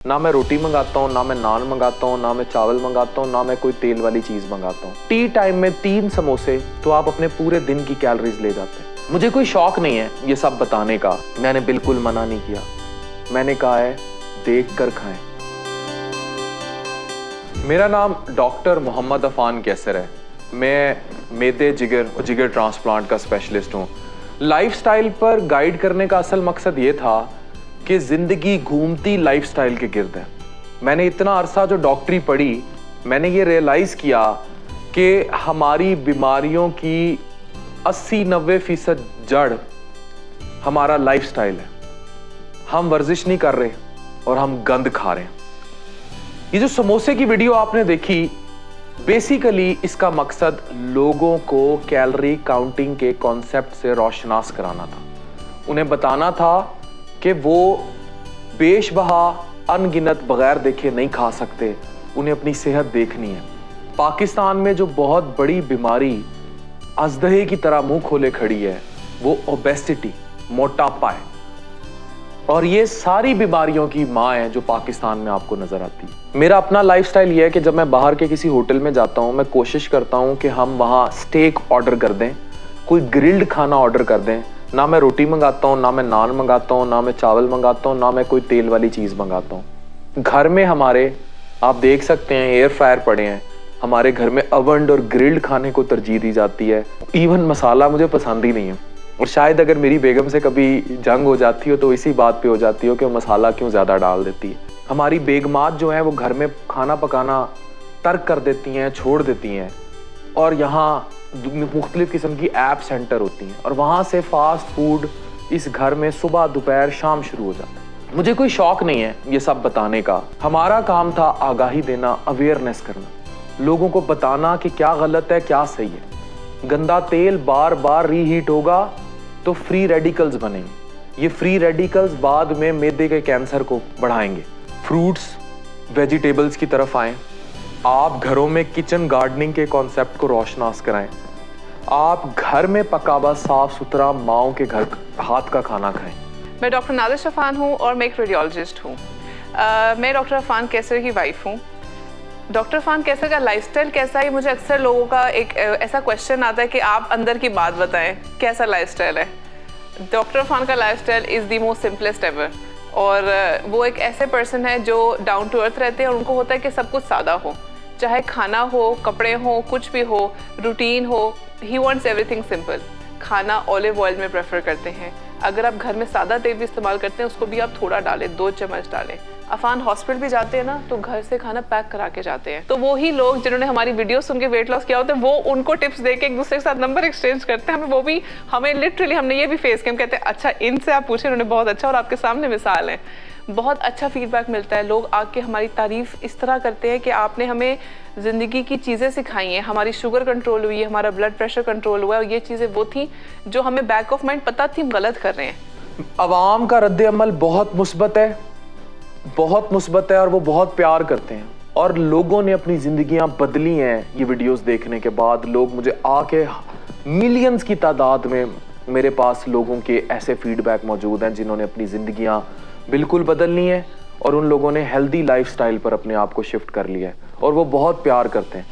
ना मैं रोटी मंगाता हूँ, ना मैं नान मंगाता हूँ, ना मैं चावल मंगाता हूँ, ना मैं कोई तेल वाली चीज मंगाता हूँ। टी टाइम में 3 समोसे तो आप अपने पूरे दिन की कैलोरीज ले जाते हैं। मुझे कोई शौक नहीं है ये सब बताने का, मैंने बिल्कुल मना नहीं किया। मैंने कहा है देख कर खाएं। मेरा नाम डॉक्टर मोहम्मद अफान कैसर है। मैं मैदे जिगर और जिगर ट्रांसप्लांट का स्पेशलिस्ट हूँ। लाइफस्टाइल पर गाइड करने का असल मकसद ये था कि जिंदगी घूमती लाइफस्टाइल के गिर्द है। मैंने इतना अरसा जो डॉक्टरी पढ़ी, मैंने ये रियलाइज किया कि हमारी बीमारियों की 80-90% जड़ हमारा लाइफस्टाइल है। हम वर्जिश नहीं कर रहे और हम गंद खा रहे हैं। ये जो समोसे की वीडियो आपने देखी, बेसिकली इसका मकसद लोगों को कैलोरी काउंटिंग के कॉन्सेप्ट से रोशनास कराना था। उन्हें बताना था कि वो बेशबहा अनगिनत बगैर देखे नहीं खा सकते, उन्हें अपनी सेहत देखनी है। पाकिस्तान में जो बहुत बड़ी बीमारी अजदहे की तरह मुंह खोले खड़ी है वो ओबेसिटी, मोटापा है। और ये सारी बीमारियों की माँ है जो पाकिस्तान में आपको नजर आती है। मेरा अपना लाइफस्टाइल ये है कि जब मैं बाहर के किसी होटल में जाता हूँ, मैं कोशिश करता हूँ कि हम वहाँ स्टेक ऑर्डर कर दें, कोई ग्रिल्ड खाना ऑर्डर कर दें। ना मैं रोटी मंगाता हूँ, ना मैं नान मंगाता हूँ, ना मैं चावल मंगाता हूँ, ना मैं कोई तेल वाली चीज़ मंगाता हूँ। घर में हमारे आप देख सकते हैं एयर फ्रायर पड़े हैं। हमारे घर में अवंड और ग्रिल्ड खाने को तरजीह दी जाती है। इवन मसाला मुझे पसंद ही नहीं है। और शायद अगर मेरी बेगम से कभी जंग हो जाती हो तो इसी बात पे हो जाती हो कि वो मसाला क्यों ज़्यादा डाल देती है। हमारी बेगमात जो है वो घर में खाना पकाना तर्क कर देती हैं, छोड़ देती हैं, और यहाँ मुख्तलिफ किस्म की ऐप सेंटर होती हैं और वहाँ से फास्ट फूड इस घर में सुबह दोपहर शाम शुरू हो जाता है। मुझे कोई शौक नहीं है ये सब बताने का। हमारा काम था आगाही देना, अवेयरनेस करना, लोगों को बताना कि क्या गलत है क्या सही है। गंदा तेल बार बार रीहीट होगा तो फ्री रेडिकल्स बनेंगे। ये फ्री रेडिकल्स बाद में मैदे के कैंसर को बढ़ाएंगे। फ्रूट्स वेजिटेबल्स की तरफ आएं। आप घरों में किचन गार्डनिंग के कॉन्सेप्ट को रोशनास कराएं। आप घर में पका हुआ साफ सुथरा माओं के घर हाथ का खाना खाएं। मैं डॉक्टर नादिश अफान हूँ और मैं एक रेडियोलॉजिस्ट हूँ। मैं डॉक्टर अफान कैसर की वाइफ हूँ। डॉक्टर अफान कैसर का लाइफस्टाइल कैसा है, मुझे अक्सर लोगों का एक ऐसा क्वेश्चन आता है कि आप अंदर की बात बताएं, कैसा लाइफस्टाइल है। डॉक्टर अफान का lifestyle is the most simplest ever. और वो एक ऐसे पर्सन है जो डाउन टू अर्थ रहते हैं और उनको होता है कि सब कुछ सादा हो, चाहे खाना हो, कपड़े हो, कुछ भी हो, रूटीन हो। He wants everything simple. खाना ऑलिव ऑयल में प्रेफर करते हैं। अगर आप घर में सादा तेल भी इस्तेमाल करते हैं उसको भी आप थोड़ा डालें, 2 चम्मच डालें। अफान हॉस्पिटल भी जाते हैं ना तो घर से खाना पैक करा के जाते हैं। तो वो ही लोग जिन्होंने हमारी वीडियो सुन के वेट लॉस किया होता है वो उनको टिप्स दे के एक दूसरे के साथ नंबर एक्सचेंज करते हैं। हमें लिटरली हमने ये भी फेस किया। हम कहते हैं अच्छा इनसे आप पूछे, उन्होंने बहुत अच्छा, और आपके सामने मिसाल है। बहुत अच्छा फीडबैक मिलता है। लोग आके हमारी तारीफ इस तरह करते हैं कि आपने हमें ज़िंदगी की चीज़ें सिखाई हैं। हमारी शुगर कंट्रोल हुई है, हमारा ब्लड प्रेशर कंट्रोल हुआ है, और ये चीज़ें वो थी जो हमें बैक ऑफ माइंड पता थी हम गलत कर रहे हैं। अवाम का रद्द अमल बहुत मुस्बत है, बहुत मुस्बत है, और वो बहुत प्यार करते हैं। और लोगों ने अपनी ज़िंदगियां बदली हैं ये वीडियोस देखने के बाद। लोग मुझे आके मिलियंस की तादाद में मेरे पास लोगों के ऐसे फीडबैक मौजूद हैं जिन्होंने अपनी ज़िंदगियां बिल्कुल बदल ली हैं और उन लोगों ने हेल्दी लाइफस्टाइल पर अपने आप को शिफ्ट कर लिया है और वो बहुत प्यार करते हैं।